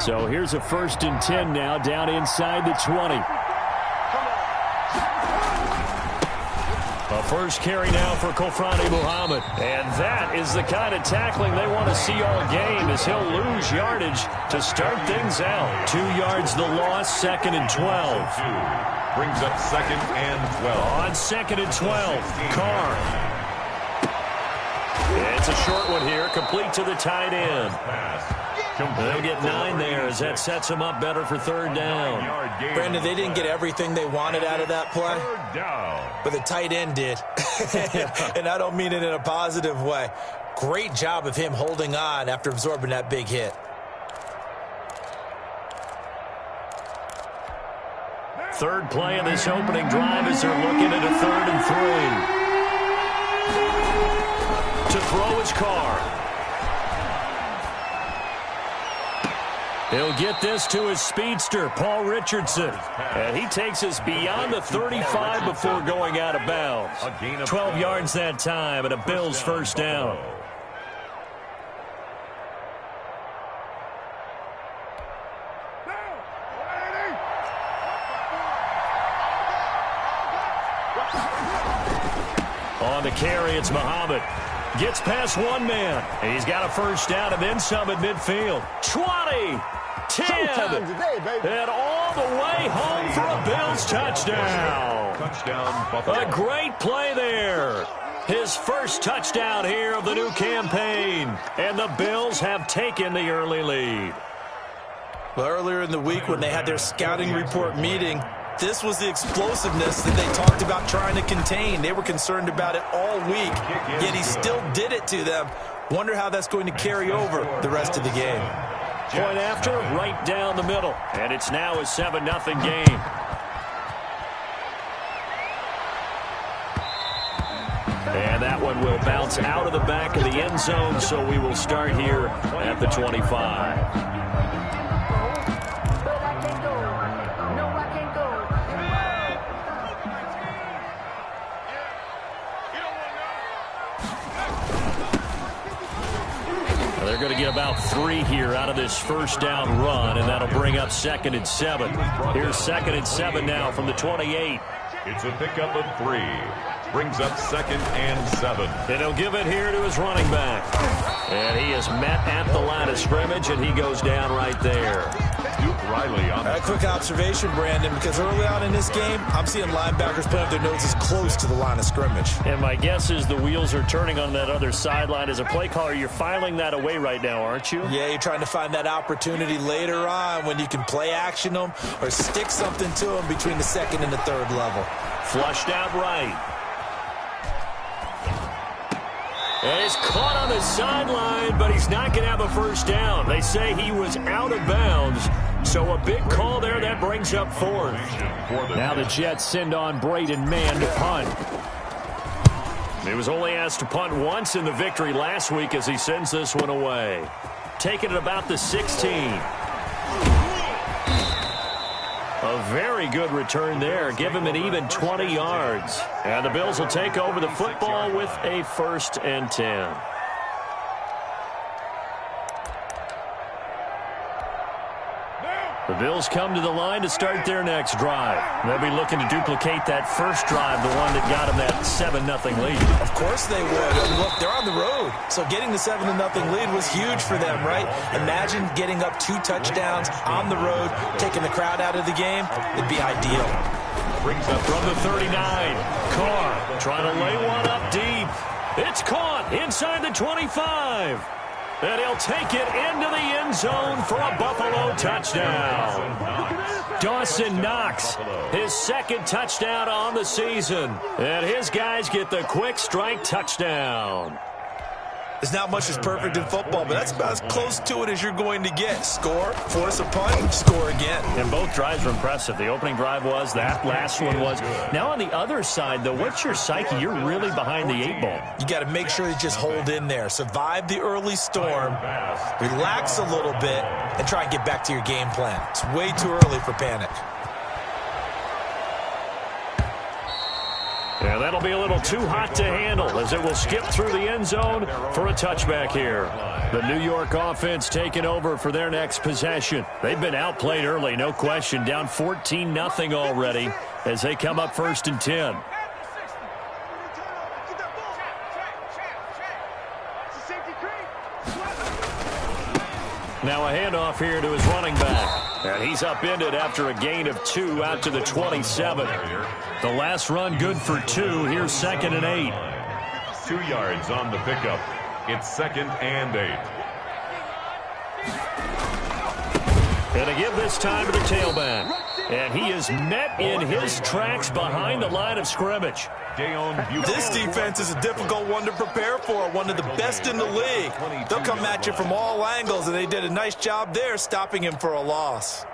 So here's a 1st and 10 now, down inside the 20. A first carry now for Kofrani Muhammad. And that is the kind of tackling they want to see all game, as he'll lose yardage to start things out. 2 yards the loss, 2nd and 12. Brings up 2nd and 12. On 2nd and 12, Carr. It's a short one here, complete to the tight end. They'll get 9 there as that sets them up better for 3rd down. Brandon, they didn't get everything they wanted out of that play, but the tight end did. And I don't mean it in a positive way. Great job of him holding on after absorbing that big hit. 3rd play of this opening drive as they're looking at a 3rd and 3. To throw his Carr. He'll get this to his speedster, Paul Richardson. And he takes us beyond the 35 before going out of bounds. 12 yards that time, and a Bills 1st down. On the carry, it's Muhammad. Gets past one man. He's got a 1st down and then some at midfield. 20, 10, and all the way home for a Bills touchdown. A great play there. His 1st touchdown here of the new campaign. And the Bills have taken the early lead. Well, earlier in the week when they had their scouting report meeting, this was the explosiveness that they talked about trying to contain. They were concerned about it all week, yet he still did it to them. Wonder how that's going to carry over the rest of the game. Point after, right down the middle. And it's now a 7-0 game. And that one will bounce out of the back of the end zone, so we will start here at the 25. They're going to get about 3 here out of this 1st down run, and that'll bring up 2nd and 7. Here's 2nd and 7 now from the 28. It's a pickup of 3. Brings up 2nd and 7. And he'll give it here to his running back. And he is met at the line of scrimmage, and he goes down right there. Duke Riley on a quick observation, Brandon, because early on in this game, I'm seeing linebackers put up their noses close to the line of scrimmage. And my guess is the wheels are turning on that other sideline. As a play caller, you're filing that away right now, aren't you? Yeah, you're trying to find that opportunity later on when you can play action them or stick something to them between the 2nd and the 3rd level. Flushed out right. And he's caught on the sideline, but he's not going to have a 1st down. They say he was out of bounds. So a big call there that brings up 4th. Now the Jets send on Braden Mann to punt. He was only asked to punt once in the victory last week as he sends this one away. Taking it about the 16. A very good return there. Give him an even 20 yards. And the Bills will take over the football with a 1st and 10. The Bills come to the line to start their next drive. They'll be looking to duplicate that first drive, the one that got them that 7-0 lead. Of course they would. And look, they're on the road. So getting the 7-0 lead was huge for them, right? Imagine getting up 2 touchdowns on the road, taking the crowd out of the game. It'd be ideal. Brings up from the 39. Carr trying to lay one up deep. It's caught inside the 25. And he'll take it into the end zone for a Buffalo touchdown. Dawson Knox, his 2nd touchdown on the season. And his guys get the quick strike touchdown. There's not much that's perfect in football, but that's about as close to it as you're going to get. Score, force a punt, score again. And both drives were impressive. The opening drive was, that last one was. Now on the other side, though, what's your psyche? You're really behind the 8 ball. You got to make sure you just hold in there. Survive the early storm, relax a little bit, and try and get back to your game plan. It's way too early for panic. And that'll be a little too hot to handle as it will skip through the end zone for a touchback here. The New York offense taking over for their next possession. They've been outplayed early, no question. Down 14-0 already as they come up 1st and 10. Now a handoff here to his running back. And he's upended after a gain of 2 out to the 27. The last run good for 2. Here's 2nd and 8. 2 yards on the pickup. It's 2nd and 8. And to give this time to the tailback. And he is met in his tracks behind the line of scrimmage. This defense is a difficult one to prepare for, one of the best in the league. They'll come at you from all angles, and they did a nice job there stopping him for a loss.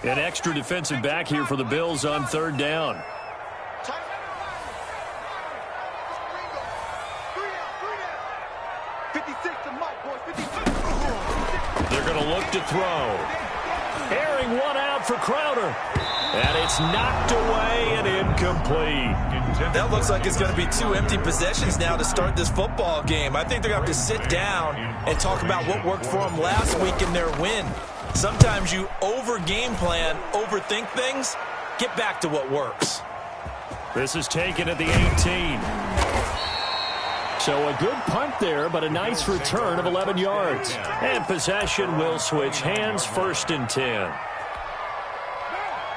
An extra defensive back here for the Bills on 3rd down. They're going to look to throw. Airing one out for Crowder. And it's knocked away and incomplete. That looks like it's going to be 2 empty possessions now to start this football game. I think they're going to have to sit down and talk about what worked for them last week in their win. Sometimes you over-game plan, overthink things. Get back to what works. This is taken at the 18. So a good punt there, but a nice return of 11 yards. And possession will switch hands, 1st and 10.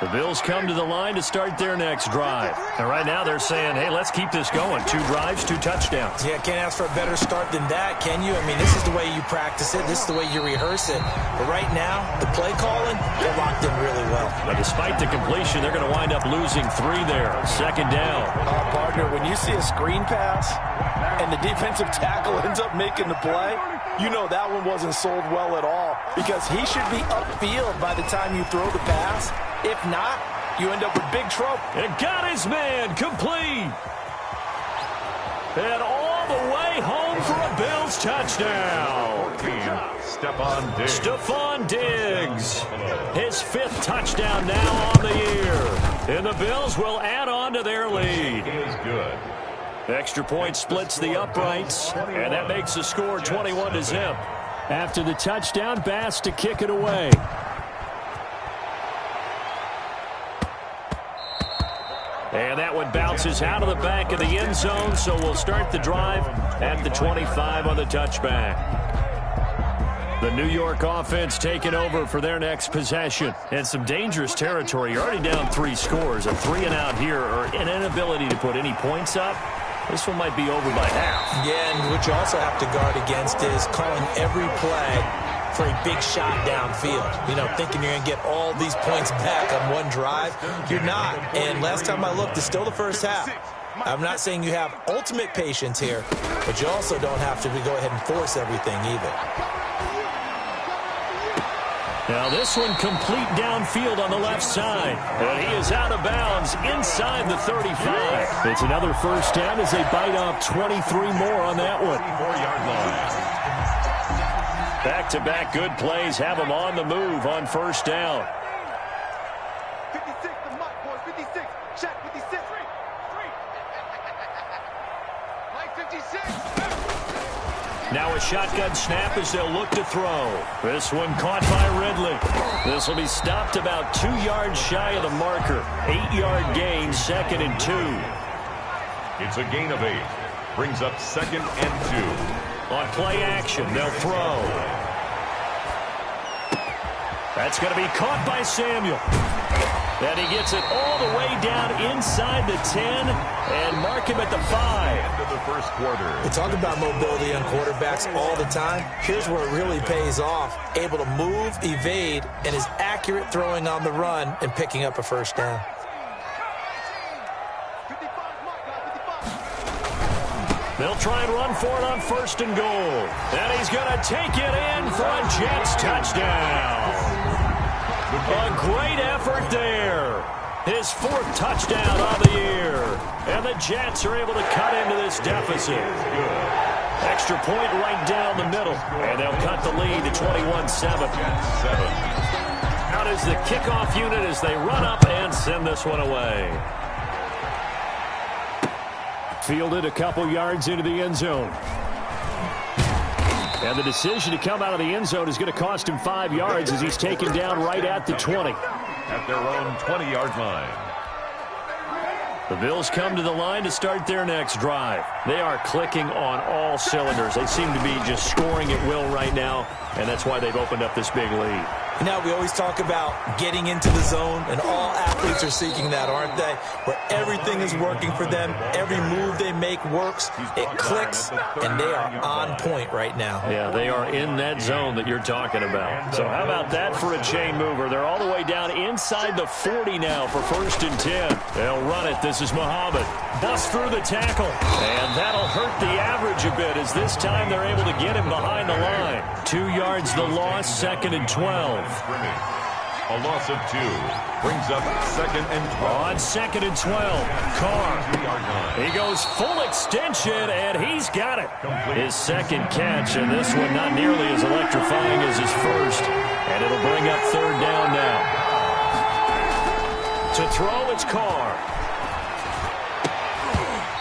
The Bills come to the line to start their next drive. And right now they're saying, hey, let's keep this going. 2 drives, 2 touchdowns. Yeah, can't ask for a better start than that, can you? I mean, this is the way you practice it. This is the way you rehearse it. But right now, the play calling, they're locked in really well. But despite the completion, they're going to wind up losing 3 there. 2nd down. Partner, when you see a screen pass and the defensive tackle ends up making the play, you know that one wasn't sold well at all because he should be upfield by the time you throw the pass. If not, you end up with big trouble. And got his man complete. And all the way home for a Bills touchdown. Stephon Diggs. His 5th touchdown now on the year. And the Bills will add on to their lead. Extra point splits the uprights. And that makes the score 21-0. After the touchdown, Bass to kick it away. And that one bounces out of the back of the end zone, so we'll start the drive at the 25 on the touchback. The New York offense taking over for their next possession. And some dangerous territory. You're already down 3 scores. A 3-and-out here, or an inability to put any points up. This one might be over by half. Yeah, and what you also have to guard against is calling every play for a big shot downfield. You know, thinking you're going to get all these points back on one drive. You're not. And last time I looked, it's still the first half. I'm not saying you have ultimate patience here, but you also don't have to go ahead and force everything either. Now this one complete downfield on the left side. And he is out of bounds inside the 35. It's another first down as they bite off 23 more on that one. 4-yard line. Back-to-back good plays have them on the move on 1st down. 56, the mic, boys. 56. Check 56. Like 56. Now a shotgun snap as they'll look to throw. This one caught by Ridley. This will be stopped about 2 yards shy of the marker. 8-yard gain, 2nd and 2. It's a gain of 8. Brings up 2nd and 2. On play action, they'll throw. That's going to be caught by Samuel. And he gets it all the way down inside the 10 and mark him at the 5. End of the first quarter. We talk about mobility on quarterbacks all the time. Here's where it really pays off. Able to move, evade, and is accurate throwing on the run and picking up a 1st down. They'll try and run for it on 1st and goal. And he's going to take it in for a Jets touchdown. A great effort there. His 4th touchdown of the year. And the Jets are able to cut into this deficit. Extra point right down the middle. And they'll cut the lead to 21-7. Out is the kickoff unit as they run up and send this one away. Fielded a couple yards into the end zone. And the decision to come out of the end zone is going to cost him 5 yards as he's taken down right at the 20. At their own 20-yard line. The Bills come to the line to start their next drive. They are clicking on all cylinders. They seem to be just scoring at will right now, and that's why they've opened up this big lead. Now, we always talk about getting into the zone, and all athletes are seeking that, aren't they? Where everything is working for them, every move they make works, it clicks, and they are on point right now. Yeah, they are in that zone that you're talking about. So how about that for a chain mover? They're all the way down inside the 40 now for 1st and 10. They'll run it. This is Muhammad. Busts through the tackle, and that'll hurt the average a bit as this time they're able to get him behind the line. 2 yards the loss, 2nd and 12. A loss of 2 brings up 2nd and 12. On 2nd and 12, Carr. He goes full extension, and he's got it. His 2nd catch, and this one not nearly as electrifying as his first. And it'll bring up 3rd down now. To throw, it's Carr.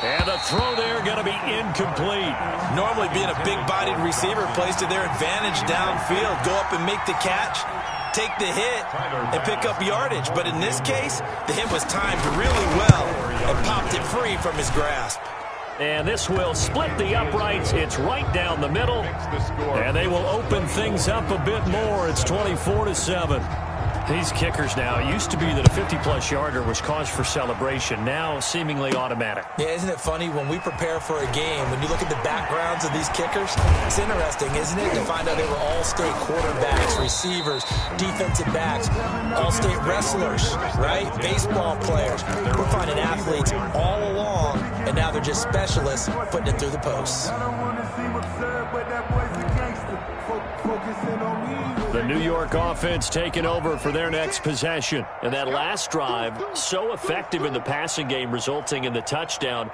And the throw there going to be incomplete. Normally being a big-bodied receiver plays to their advantage downfield. Go up and make the catch, take the hit, and pick up yardage. But in this case, the hit was timed really well and popped it free from his grasp. And this will split the uprights. It's right down the middle. And they will open things up a bit more. It's 24-7. These kickers now, it used to be that a 50-plus yarder was cause for celebration. Now seemingly automatic. Yeah, isn't it funny when we prepare for a game, when you look at the backgrounds of these kickers, it's interesting, isn't it, to find out they were all-state quarterbacks, receivers, defensive backs, all-state wrestlers, right? Baseball players. We're finding athletes all along, and now they're just specialists putting it through the posts. The New York offense taking over for their next possession. And that last drive, so effective in the passing game, resulting in the touchdown.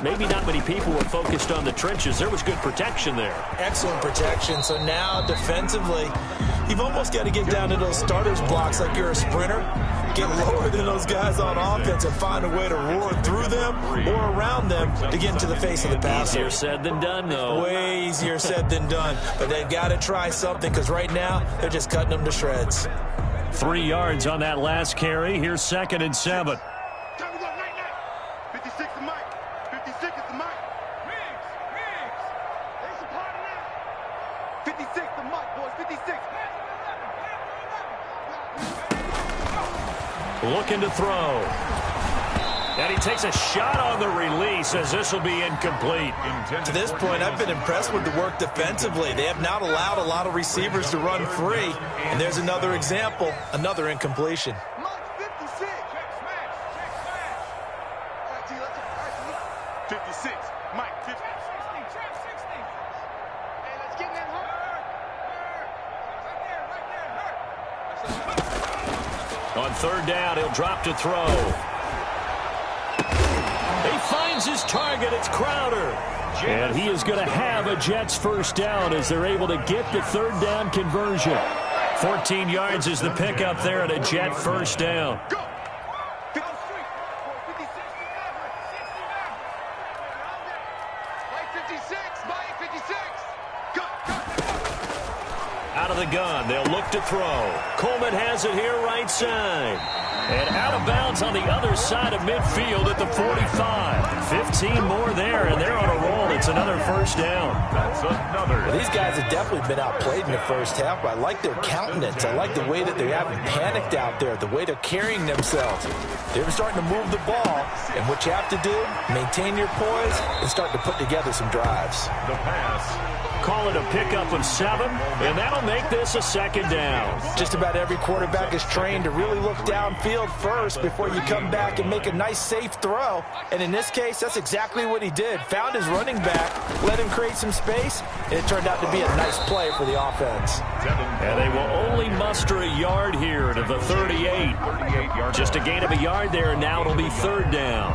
Maybe not many people were focused on the trenches. There was good protection there. Excellent protection. So now defensively, you've almost got to get down to those starters blocks like you're a sprinter. Get lower than those guys on offense and find a way to roar through them or around them to get into the face of the passer. Easier said than done, though. Way easier said than done. But they've got to try something because right now they're just cutting them to shreds. 3 yards on that last carry. Here's 2nd and 7. 56 is Mike. 56 is the Mike. Riggs. There's a part of that. 56 the Mike, boys. 56. Looking to throw. And he takes a shot on the release as this will be incomplete. To this point, I've been impressed with the work defensively. They have not allowed a lot of receivers to run free. And there's another example, another incompletion. Mike, 56. Check smash. All right, T, let's go. 56. Mike, 50. Trap 60. Hey, let's get in that hurt. Right there. On 3rd down, he'll drop to throw. He finds his target. It's Crowder. And he is going to have a Jets 1st down as they're able to get the 3rd down conversion. 14 yards is the pickup there at a Jet 1st down. Go. 56. Mike, 56. Mike, 56. Go. Out of the gun, they'll look to throw. Coleman has it here right side. And out of bounds on the other side of midfield at the 45. 15 more there, and they're on a roll. It's another 1st down. That's another. Well, these guys have definitely been outplayed in the first half, but I like their countenance. I like the way that they haven't panicked out there, the way they're carrying themselves. They're starting to move the ball, and what you have to do, maintain your poise and start to put together some drives. The pass. Call it a pickup of 7, and that'll make this a 2nd down. Just about every quarterback is trained to really look downfield field first before you come back and make a nice, safe throw. And in this case, that's exactly what he did. Found his running back, let him create some space, and it turned out to be a nice play for the offense. And they will only muster a yard here to the 38. Just a gain of a yard there, and now it'll be third down.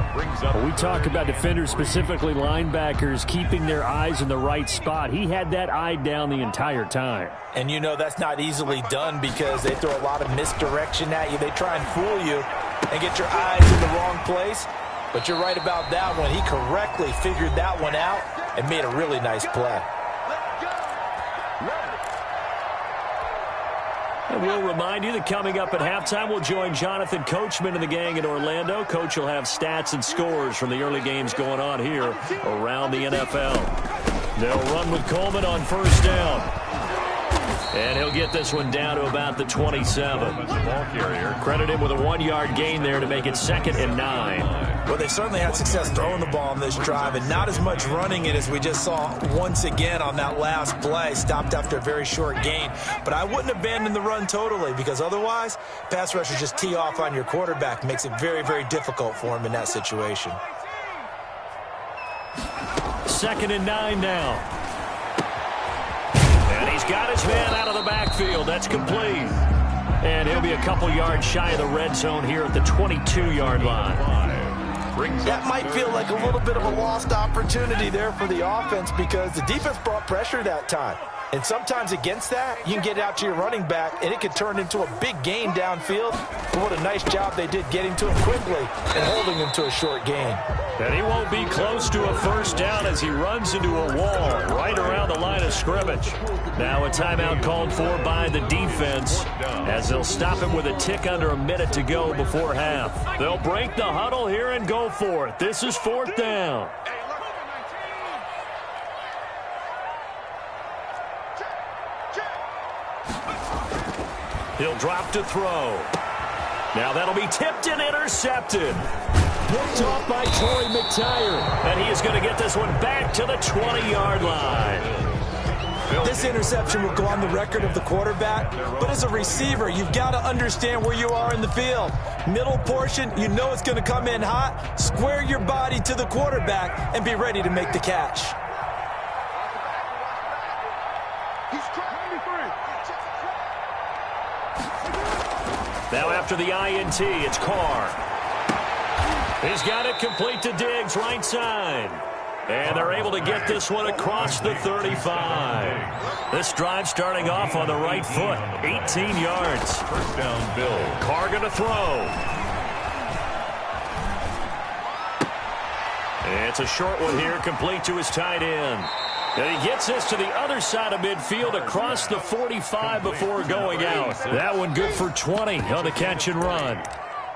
When we talk about defenders, specifically linebackers, keeping their eyes in the right spot, he had that eye down the entire time. And you know that's not easily done because they throw a lot of misdirection at you. They try and fool you and get your eyes in the wrong place. But you're right about that one. He correctly figured that one out and made a really nice play. And we'll remind you that coming up at halftime, we'll join Jonathan Coachman and the gang in Orlando. Coach will have stats and scores from the early games going on here around the NFL. They'll run with Coleman on first down. And he'll get this one down to about the 27. Credit him with a 1-yard gain there to make it 2nd and 9. Well, they certainly had success throwing the ball on this drive, and not as much running it as we just saw once again on that last play. Stopped after a very short gain. But I wouldn't abandon the run totally, because otherwise, pass rushers just tee off on your quarterback. Makes it very, very difficult for him in that situation. 2nd and 9 now. And he's got his man out of the backfield. That's complete. And he'll be a couple yards shy of the red zone here at the 22-yard line. That might feel like a little bit of a lost opportunity there for the offense because the defense brought pressure that time. And sometimes against that, you can get out to your running back, and it could turn into a big gain downfield. But what a nice job they did getting to him quickly and holding him to a short gain. And he won't be close to a first down as he runs into a wall right around the line of scrimmage. Now a timeout called for by the defense as they'll stop him with a tick under a minute to go before half. They'll break the huddle here and go for it. This is 4th down. He'll drop to throw. Now that'll be tipped and intercepted. Picked off by Torrey McTyer. And he is going to get this one back to the 20-yard line. This interception will go on the record of the quarterback, but as a receiver, you've got to understand where you are in the field. Middle portion, you know it's going to come in hot. Square your body to the quarterback and be ready to make the catch. Now after the INT, it's Carr. He's got it complete to Diggs, right side. And they're able to get this one across the 35. This drive starting off on the right foot, 18 yards. First down, Bill. Carr going to throw. It's a short one here, complete to his tight end. And he gets this to the other side of midfield across the 45 before going out. That one good for 20 on the catch and run.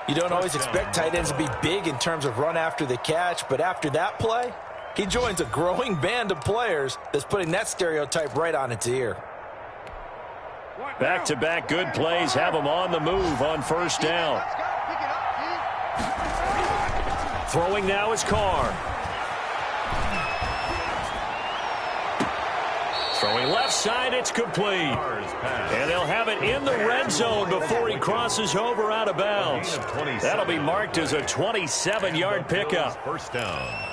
You don't always expect tight ends to be big in terms of run after the catch, but after that play, he joins a growing band of players that's putting that stereotype right on its ear. Back-to-back good plays have him on the move on first down. Throwing now is Carr. Throwing left side, it's complete. And they'll have it in the red zone before he crosses over out of bounds. That'll be marked as a 27-yard pickup. First down.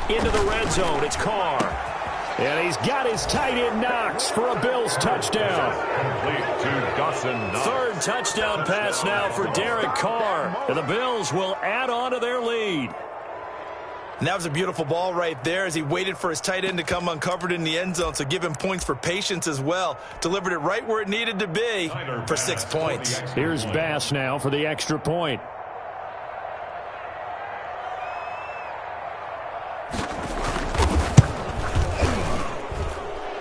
Into the red zone, it's Carr. And he's got his tight end Knox for a Bills touchdown. Complete to Dawson Knox. Third touchdown pass now for Derek Carr. And the Bills will add on to their lead. And that was a beautiful ball right there as he waited for his tight end to come uncovered in the end zone, so give him points for patience as well. Delivered it right where it needed to be for 6 points. Here's Bass now for the extra point.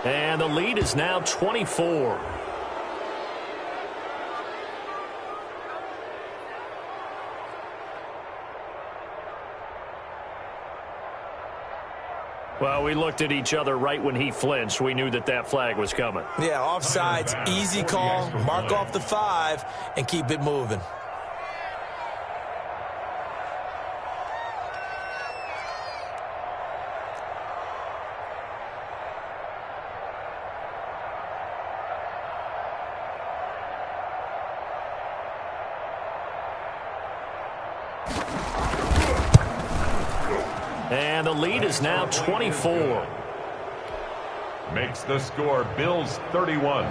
And the lead is now 24. Well, we looked at each other right when he flinched. We knew that that flag was coming. Yeah, offsides, easy call. Mark off the 5 and keep it moving. And the lead is now 24. Makes the score Bills 31,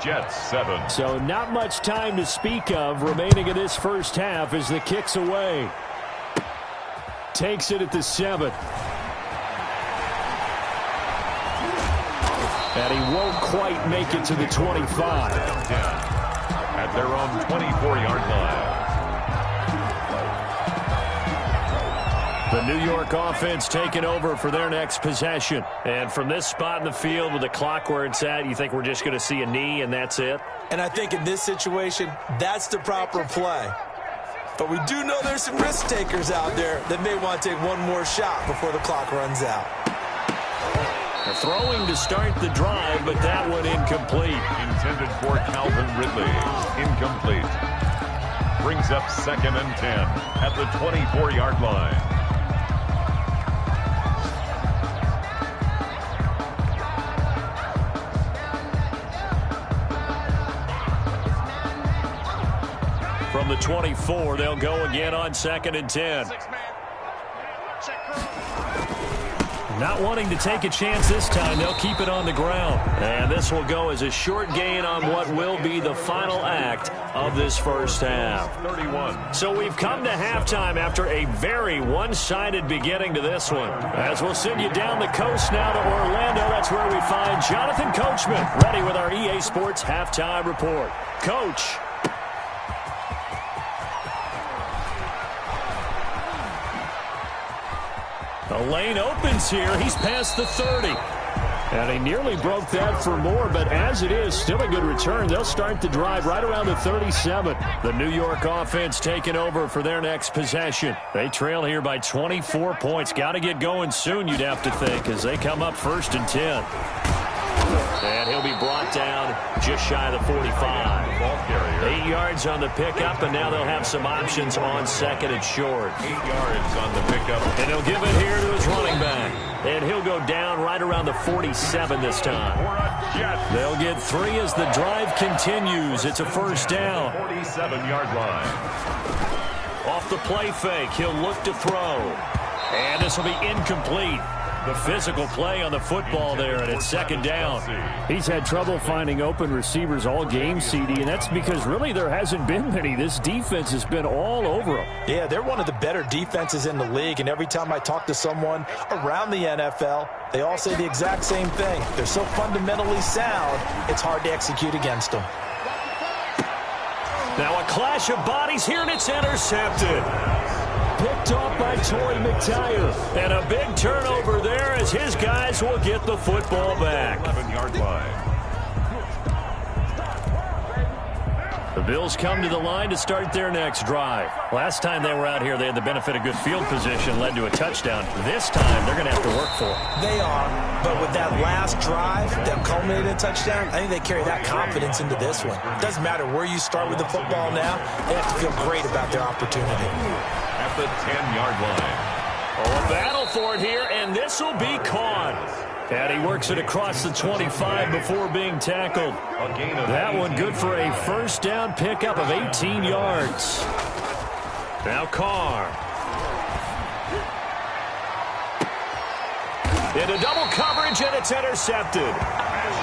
Jets 7. So not much time to speak of remaining in this first half as the kick's away. Takes it at the 7. And he won't quite make it to the 25. At their own 24-yard line. The New York offense taking over for their next possession. And from this spot in the field with the clock where it's at, you think we're just going to see a knee and that's it? And I think in this situation, that's the proper play. But we do know there's some risk takers out there that may want to take one more shot before the clock runs out. They're throwing to start the drive, but that one incomplete. Intended for Calvin Ridley. Incomplete. Brings up 2nd and 10 at the 24-yard line. From the 24, they'll go again on 2nd and 10. Not wanting to take a chance this time, they'll keep it on the ground. And this will go as a short gain on what will be the final act of this first half. 31. So we've come to halftime after a very one-sided beginning to this one. As we'll send you down the coast now to Orlando, that's where we find Jonathan Coachman, ready with our EA Sports Halftime Report. Coach. The lane opens here. He's past the 30. And he nearly broke that for more, but as it is, still a good return. They'll start the drive right around the 37. The New York offense taking over for their next possession. They trail here by 24 points. Got to get going soon, you'd have to think, as they come up 1st and 10. And he'll be brought down just shy of the 45. 8 yards on the pickup, and now they'll have some options on 2nd and short. 8 yards on the pickup. And he'll give it here to his running back. And he'll go down right around the 47 this time. They'll get 3 as the drive continues. It's a first down. 47-yard line. Off the play fake, he'll look to throw. And this will be incomplete. The physical play on the football there, and it's 2nd down. He's had trouble finding open receivers all game, CD, and that's because really there hasn't been many. This defense has been all over them. Yeah, they're one of the better defenses in the league, and every time I talk to someone around the NFL, they all say the exact same thing. They're so fundamentally sound, it's hard to execute against them. Now a clash of bodies here, and it's intercepted. Picked off by Torrey McTyer. And a big turnover there as his guys will get the football back. 11-yard line. The Bills come to the line to start their next drive. Last time they were out here, they had the benefit of good field position, led to a touchdown. This time, they're going to have to work for it. They are, but with that last drive that culminated in a touchdown, I think they carry that confidence into this one. It doesn't matter where you start with the football now, they have to feel great about their opportunity. At the 10-yard line. Oh, a battle for it here, and this will be caught. And he works it across the 25 before being tackled. That one good for a first down pickup of 18 yards. Now Carr. Into double coverage, and it's intercepted.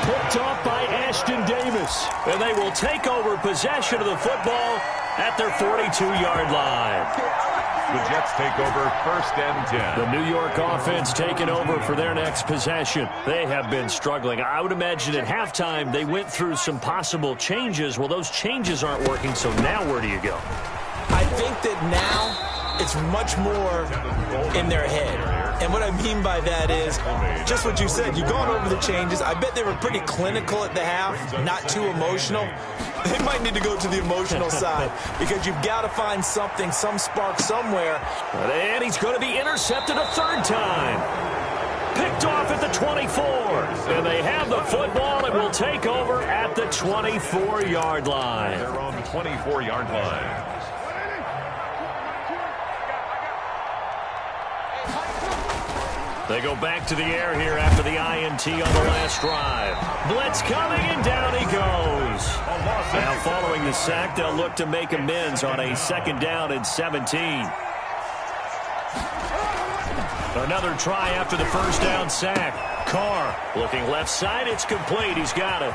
Picked off by Ashton Davis. And they will take over possession of the football at their 42-yard line. The Jets take over 1st and 10. The New York offense taking over for their next possession. They have been struggling. I would imagine at halftime they went through some possible changes. Well, those changes aren't working, so now where do you go? I think that now it's much more in their head. And what I mean by that is just what you said. You've gone over the changes. I bet they were pretty clinical at the half, not too emotional. They might need to go to the emotional side because you've got to find something, some spark somewhere. And he's going to be intercepted a 3rd time. Picked have the football and will take over at the 24-yard line. Their own 24-yard line. They go back to the air here after the INT on the last drive. Blitz coming, and down he goes. Now following the sack, they'll look to make amends on a 2nd down and 17. Another try after the 1st down sack. Carr looking left side. It's complete. He's got it.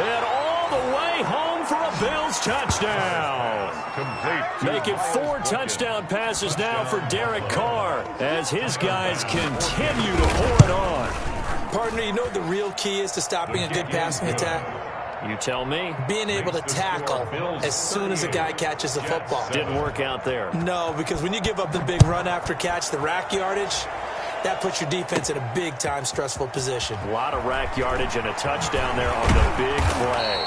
And all the way home for a Bills touchdown. Complete. Making 4 touchdown passes now for Derek Carr as his guys continue to pour it on. Partner, you know what the real key is to stopping a good passing attack? You tell me. Being able to tackle as soon as a guy catches the football. Didn't work out there. No, because when you give up the big run after catch, the rack yardage, that puts your defense in a big-time stressful position. A lot of rack yardage and a touchdown there on the big play.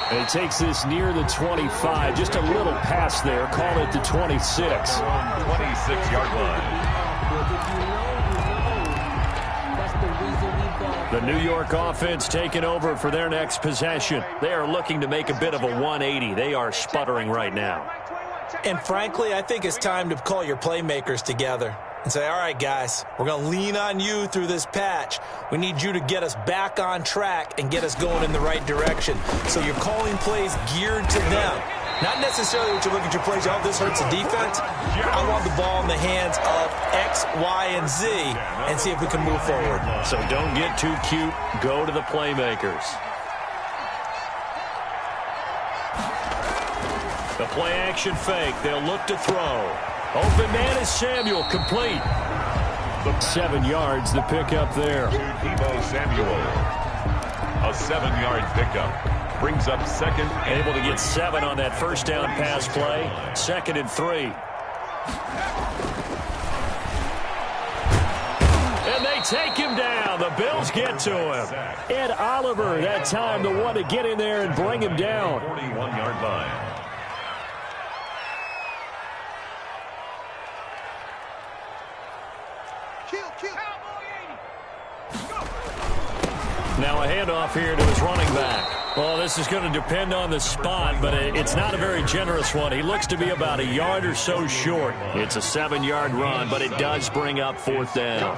And he takes this near the 25. Just a little pass there. Call it the 26. 26-yard line. The New York offense taking over for their next possession. They are looking to make a bit of a 180. They are sputtering right now. And frankly, I think it's time to call your playmakers together and say, all right, guys, we're going to lean on you through this patch. We need you to get us back on track and get us going in the right direction. So you're calling plays geared to them. Not necessarily what you look at your plays, oh, this hurts the defense. I want the ball in the hands of X, Y, and Z and see if we can move forward. So don't get too cute. Go to the playmakers. The play action fake. They'll look to throw. Open man is Samuel. Complete. 7 yards, the pickup there. Deebo Samuel. A 7-yard pickup. Brings up 2nd. Able to get 7 on that 1st down pass play. 2nd and 3. And they take him down. The Bills get to him. Ed Oliver, that time the one to get in there and bring him down. 41-yard line. Now a handoff here to his running back. Well, this is going to depend on the spot, but it's not a very generous one. He looks to be about a yard or so short. It's a 7-yard run, but it does bring up 4th down.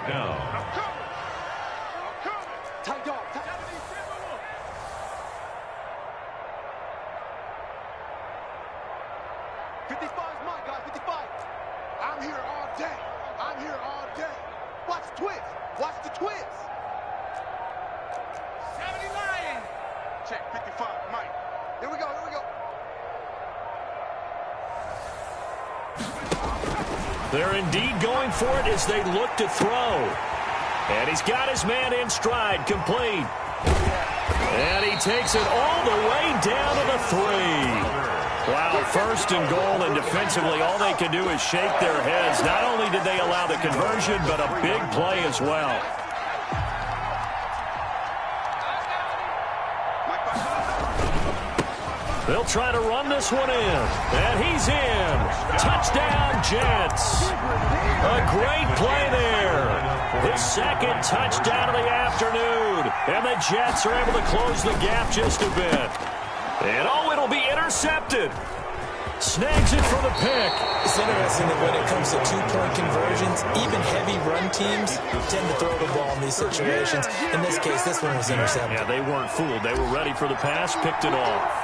They're indeed going for it as they look to throw. And he's got his man in stride, complete. And he takes it all the way down to the 3. Wow, 1st and goal, and defensively all they can do is shake their heads. Not only did they allow the conversion, but a big play as well. They'll try to run this one in. And he's in. Touchdown, Jets. A great play there. His 2nd touchdown of the afternoon. And the Jets are able to close the gap just a bit. And oh, it'll be intercepted. Snags it for the pick. It's interesting that when it comes to 2-point conversions, even heavy run teams tend to throw the ball in these situations. In this case, this one was intercepted. Yeah, they weren't fooled. They were ready for the pass, picked it off.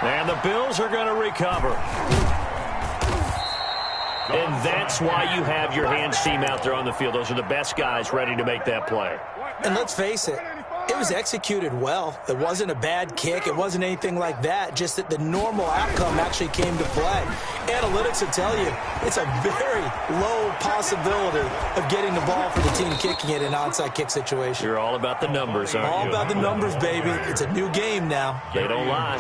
And the Bills are going to recover. And that's why you have your hands team out there on the field. Those are the best guys ready to make that play. And let's face it, it was executed well. It wasn't a bad kick. It wasn't anything like that. Just that the normal outcome actually came to play. Analytics will tell you it's a very low possibility of getting the ball for the team kicking it in an onside kick situation. You're all about the numbers, aren't you? All about the numbers, baby. It's a new game now. They don't lie.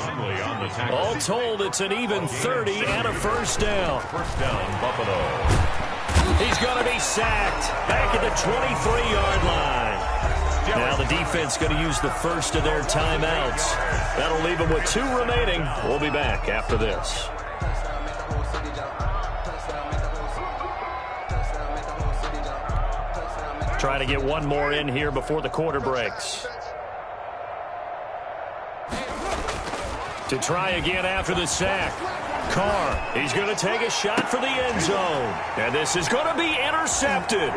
All told, it's an even 30 and a 1st down. 1st down, Buffalo. He's going to be sacked back at the 23-yard line. Now the defense going to use the first of their timeouts. That'll leave them with 2 remaining. We'll be back after this. try to get one more in here before the quarter breaks. To try again after the sack. Carr, he's going to take a shot for the end zone. And this is going to be intercepted.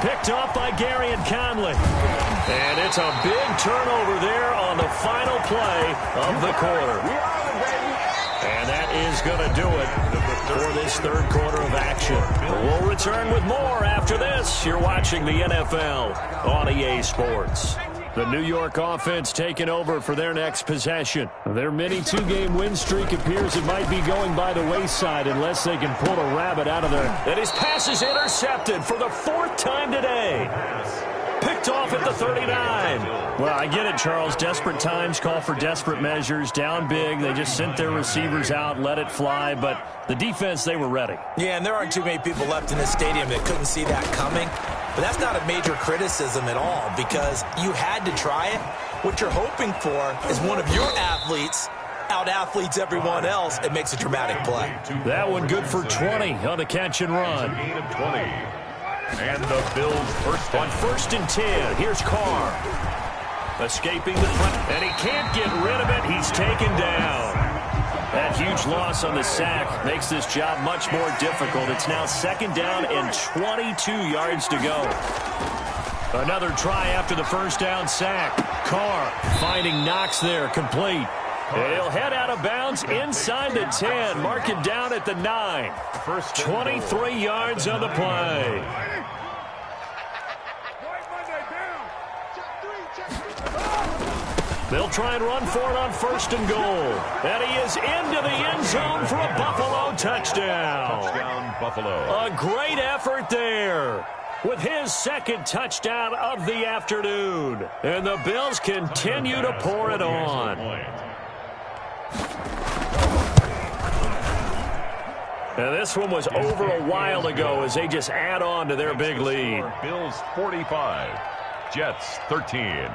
Picked off by Gary and Conley. And it's a big turnover there on the final play of the quarter. And that is going to do it for this third quarter of action. We'll return with more after this. You're watching the NFL on EA Sports. The New York offense taking over for their next possession. Their mini two-game win streak appears it might be going by the wayside unless they can pull a rabbit out of there. And his pass is intercepted for the fourth time today. Picked off at the 39. Well, I get it, Charles. Desperate times call for desperate measures. Down big. They just sent their receivers out and let it fly. But the defense, they were ready. Yeah, and there aren't too many people left in this stadium that couldn't see that coming. But that's not a major criticism at all because you had to try it. What you're hoping for is one of your athletes out-athletes everyone else. It makes a dramatic play. That one good for 20 on the catch and run. Gain of 20. And the Bills first on 1st and 10. Here's Carr. Escaping the front. And he can't get rid of it. He's taken down. That huge loss on the sack makes this job much more difficult. It's now 2nd down and 22 yards to go. Another try after the first down sack. Carr finding Knox there, complete. He'll head out of bounds inside the 10. Mark it down at the 9. 23 yards on the play. They'll try and run for it on 1st and goal. And he is into the end zone for a Buffalo touchdown. Touchdown, Buffalo. A great effort there with his 2nd touchdown of the afternoon. And the Bills continue to pour it on. Now this one was over a while ago as they just add on to their big lead. Bills 45, Jets 13.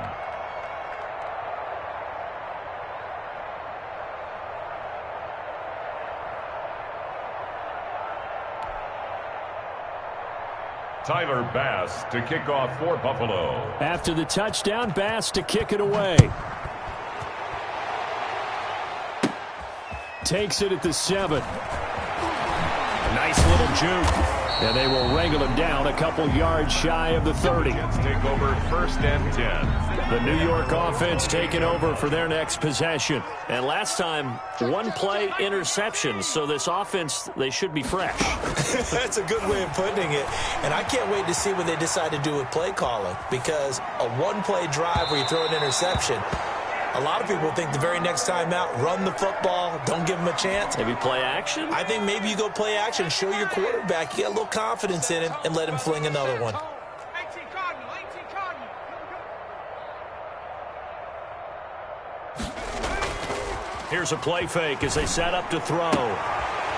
Tyler Bass to kick off for Buffalo. After the touchdown, Bass to kick it away. Takes it at the 7. A nice little juke. And they will wrangle him down a couple yards shy of the 30. Let's take over 1st and 10. The New York offense taking over for their next possession. And last time, one play interception. So this offense, they should be fresh. That's a good way of putting it. And I can't wait to see what they decide to do with play calling. Because a one-play drive where you throw an interception, a lot of people think the very next time out, run the football, don't give them a chance. Maybe play action? I think maybe you go play action, show your quarterback, you get a little confidence in him, and let him fling another one. 18 Cardinal, 18 Cardinal. Here's a play fake as they set up to throw.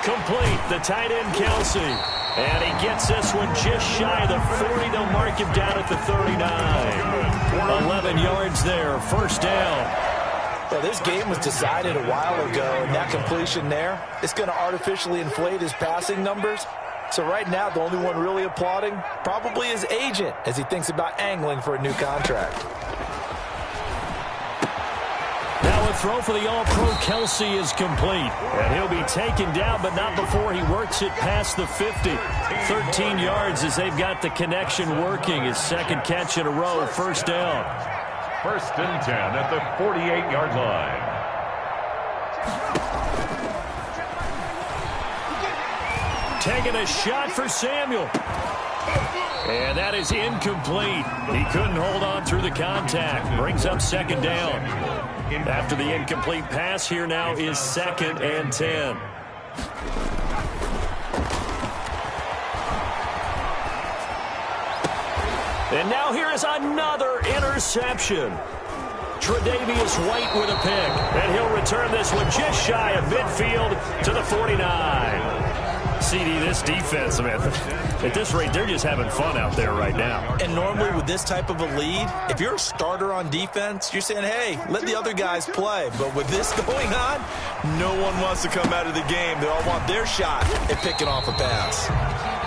Complete, the tight end Kelsey. And he gets this one just shy of the 40. They'll mark him down at the 39. 11 yards there, 1st down. Well, this game was decided a while ago, and that completion there, it's going to artificially inflate his passing numbers. So right now, the only one really applauding probably his agent as he thinks about angling for a new contract. Now a throw for the All-Pro Kelsey is complete. And he'll be taken down, but not before he works it past the 50. 13 yards as they've got the connection working. His 2nd catch in a row, 1st down. 1st and 10 at the 48-yard line. Taking a shot for Samuel. And that is incomplete. He couldn't hold on through the contact. Brings up 2nd down. After the incomplete pass, here now is 2nd and 10. And now here is another interception. Tre'Davious White with a pick. And he'll return this one just shy of midfield to the 49. CD, this defense, man, at this rate, they're just having fun out there right now. And normally with this type of a lead, if you're a starter on defense, you're saying, hey, let the other guys play. But with this going on, no one wants to come out of the game. They all want their shot at picking off a pass.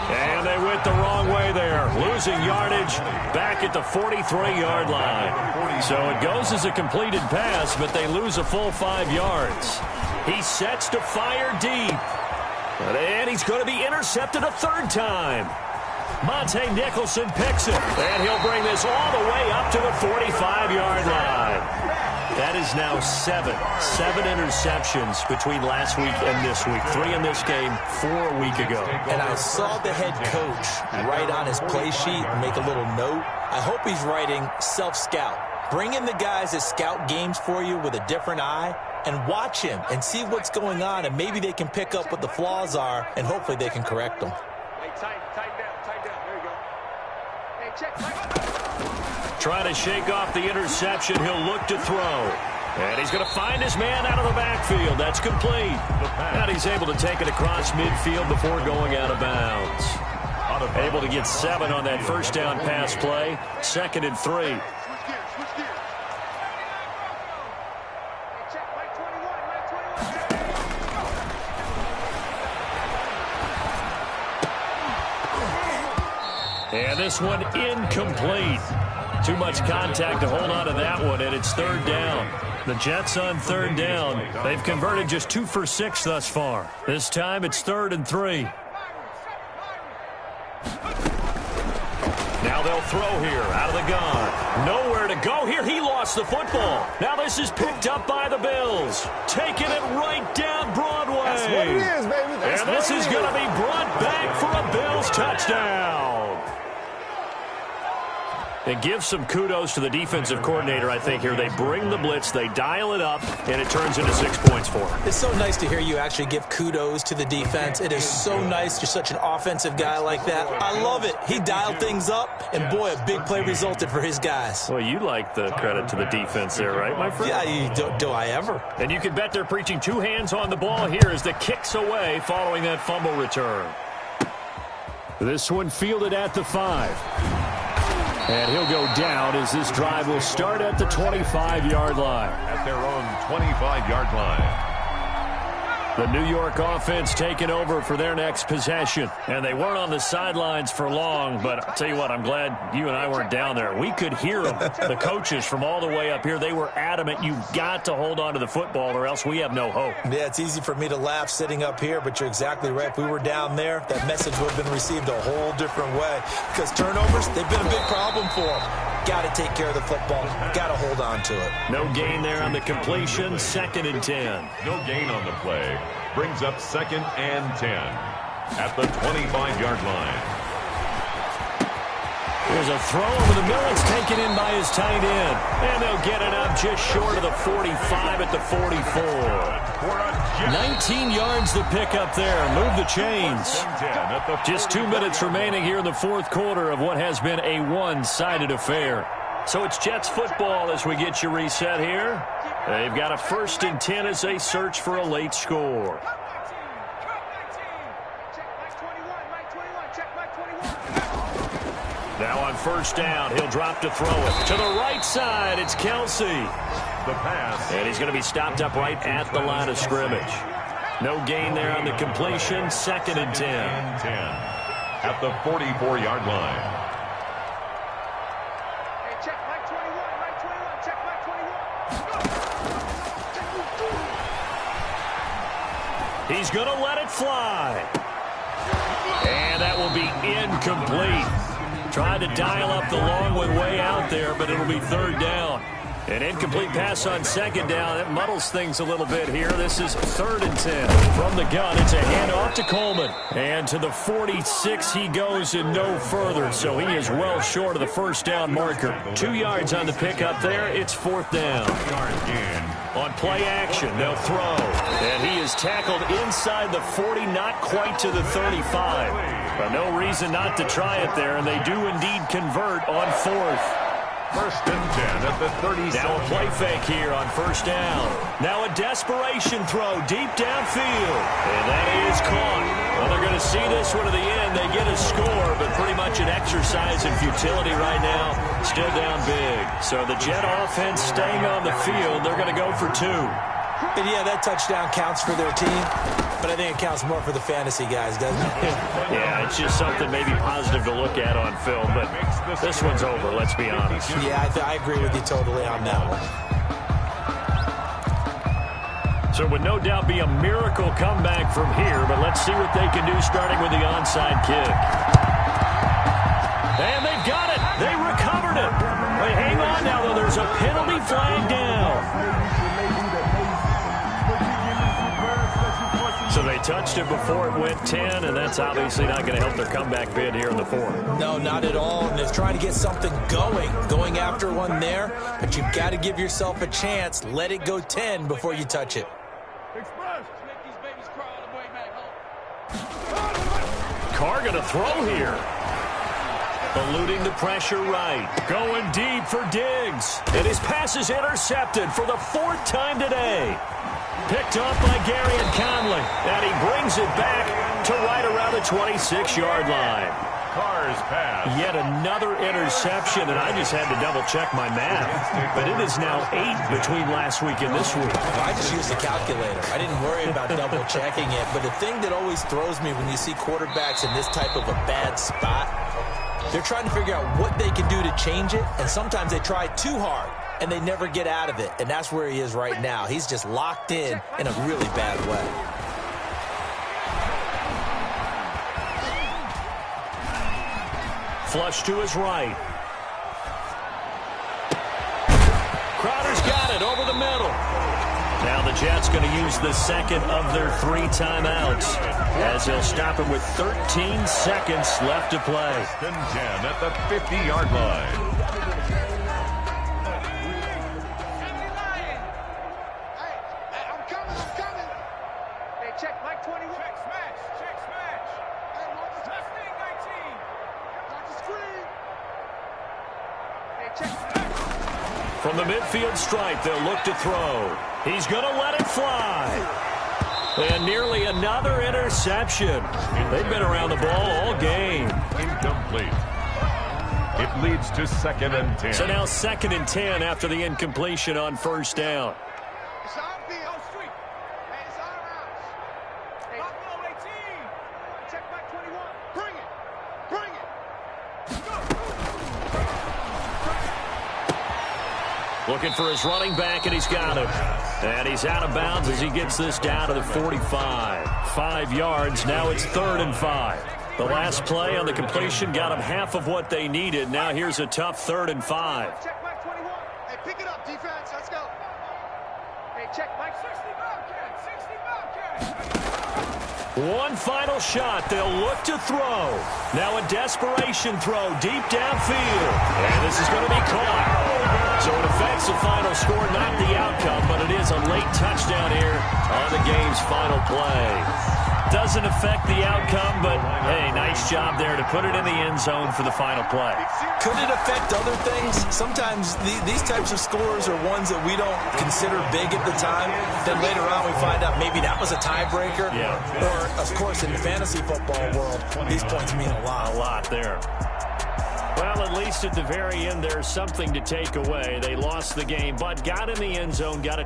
And they went the wrong way there, losing yardage back at the 43-yard line. So it goes as a completed pass, but they lose a full 5 yards. He sets to fire deep. And he's going to be intercepted a third time. Monte Nicholson picks it. And he'll bring this all the way up to the 45-yard line. That is now seven interceptions between last week and this week. 3 in this game, 4 a week ago. And I saw the head coach write on his play sheet and make a little note. I hope he's writing self-scout. Bring in the guys that scout games for you with a different eye and watch him and see what's going on, and maybe they can pick up what the flaws are, and hopefully they can correct them. Hey, tighten down. There you go. Hey, check. Trying to shake off the interception. He'll look to throw. And he's going to find his man out of the backfield. That's complete. And he's able to take it across midfield before going out of bounds. Able to get 7 on that first down pass play. 2nd and 3. Switch gears. Hey, check. Mike 21. And this one incomplete. Too much contact to hold on to that one, and it's 3rd down. The Jets on 3rd down. They've converted just 2 for 6 thus far. This time it's 3rd and 3. Now they'll throw here out of the gun. Nowhere to go here. He lost the football. Now this is picked up by the Bills. Taking it right down Broadway. That's what it is, baby. And this is going to be brought back for a Bills touchdown. And give some kudos to the defensive coordinator, I think, here. They bring the blitz, they dial it up, and it turns into 6 points for them. It's so nice to hear you actually give kudos to the defense. It is so nice. You're such an offensive guy like that. I love it. He dialed things up, and boy, a big play resulted for his guys. Well, you like the credit to the defense there, right, my friend? Yeah, do I ever? And you can bet they're preaching 2 hands on the ball here as the kick's away following that fumble return. This one fielded at the 5. And he'll go down as this drive will start at the 25-yard line. At their own 25-yard line. The New York offense taking over for their next possession. And they weren't on the sidelines for long, but I'll tell you what, I'm glad you and I weren't down there. We could hear them, the coaches from all the way up here. They were adamant, you've got to hold on to the football or else we have no hope. Yeah, it's easy for me to laugh sitting up here, but you're exactly right. If we were down there, that message would have been received a whole different way. Because turnovers, they've been a big problem for them. Got to take care of the football. Got to hold on to it. No gain there on the completion. 2nd and 10. No gain on the play. Brings up 2nd and 10 at the 25-yard line. There's a throw over the middle. It's taken in by his tight end. And they'll get it up just short of the 45 at the 44. 19 yards to pick up there. Move the chains. Just 2 minutes remaining here in the 4th quarter of what has been a one-sided affair. So it's Jets football as we get you reset here. They've got a 1st and 10 as they search for a late score. Now on 1st down, he'll drop to throw it. To the right side, it's Kelsey. The pass. And he's going to be stopped up right at the line of scrimmage. No gain there on the completion. 2nd and 10. At the 44-yard line. Hey, check Mike 21. Check Mike 21. He's going to let it fly. And that will be incomplete. Tried to dial up the long one way out there, but it'll be 3rd down. An incomplete pass on 2nd down. That muddles things a little bit here. This is 3rd and 10. From the gun, it's a handoff to Coleman. And to the 46 he goes and no further. So he is well short of the 1st down marker. 2 yards on the pickup there. It's 4th down. On play action, they'll throw. And he is tackled inside the 40, not quite to the 35. But no reason not to try it there, and they do indeed convert on 4th. 1st and 10 at the 37. Now a play fake here on 1st down. Now a desperation throw deep downfield. And that is caught. Well, they're going to see close one to the end. They get a score, but pretty much an exercise in futility right now. Still down big. So the Jet offense staying on the field. They're going to go for 2. And yeah, that touchdown counts for their team, but I think it counts more for the fantasy guys, doesn't it? Yeah, it's just something maybe positive to look at on film, but this one's over, let's be honest. Yeah, I agree with you totally on that one. So it would no doubt be a miracle comeback from here, but let's see what they can do starting with the onside kick. And they've got it. They recovered it. Wait, hang on now, though. There's a penalty flag down. So they touched it before it went 10, and that's obviously not going to help their comeback bid here in the 4th. No, not at all. And they're trying to get something going after one there. But you've got to give yourself a chance. Let it go 10 before you touch it. Carr going to throw here. Eluding the pressure right. Going deep for Diggs. And his pass is intercepted for the 4th time today. Picked off by Gary and Conley. And he brings it back to right around the 26-yard line. Carr's pass. Yet another interception, and I just had to double-check my math. But it is now 8 between last week and this week. Well, I just used a calculator. I didn't worry about double-checking it. But the thing that always throws me when you see quarterbacks in this type of a bad spot, they're trying to figure out what they can do to change it, and sometimes they try too hard, and they never get out of it. And that's where he is right now. He's just locked in a really bad way. Flush to his right. Crowder's got it over the middle. Now the Jets going to use the second of their 3 timeouts as they'll stop him with 13 seconds left to play. 10 at the 50-yard line. From the midfield stripe, they'll look to throw. He's going to let it fly. And nearly another interception. They've been around the ball all game. Incomplete. It leads to 2nd and 10. So now 2nd and 10 after the incompletion on 1st down. It's on field. Street. Hey, it's on routes. Hey, Buffalo 18. Check back 21. Bring it. Bring it. Looking for his running back, and he's got him. And he's out of bounds as he gets this down to the 45. 5 yards. Now it's 3rd and 5. The last play on the completion got them half of what they needed. Now here's a tough 3rd and 5. Check back 21. Hey, pick it up, defense. Let's go. Hey, check back 60 Bobcat. 60 Bobcat. One final shot. They'll look to throw. Now a desperation throw deep downfield. And this is going to be caught. So it affects the final score, not the outcome, but it is a late touchdown here on the game's final play. Doesn't affect the outcome, but, hey, nice job there to put it in the end zone for the final play. Could it affect other things? Sometimes these types of scores are ones that we don't consider big at the time. Then later on we find out maybe that was a tiebreaker. Yeah. Or, of course, in the fantasy football world, these points mean a lot. A lot there. Well, at least at the very end, there's something to take away. They lost the game, but got in the end zone, got a